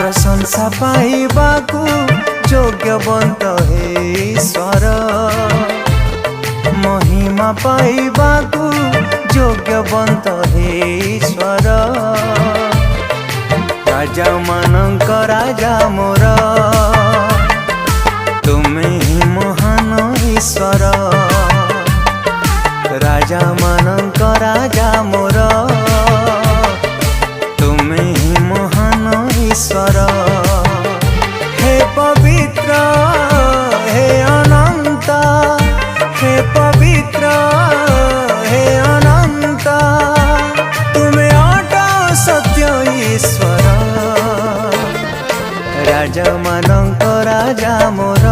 प्रशंसा पाइबाकू योग्यवंत हे ईश्वर, महिमा पाइबाकू योग्यवंत हे ईश्वर। राजा मानक राजा मोर, तुमे ही महान ईश्वर। राजा मानक राजा मोर, तुमे ही महान ईश्वर। हे पवित्र हे अनंत, हे पवित्र हे अनंत, तुमे अटा सत्य ईश्वर। राजा मानक राजा मोर,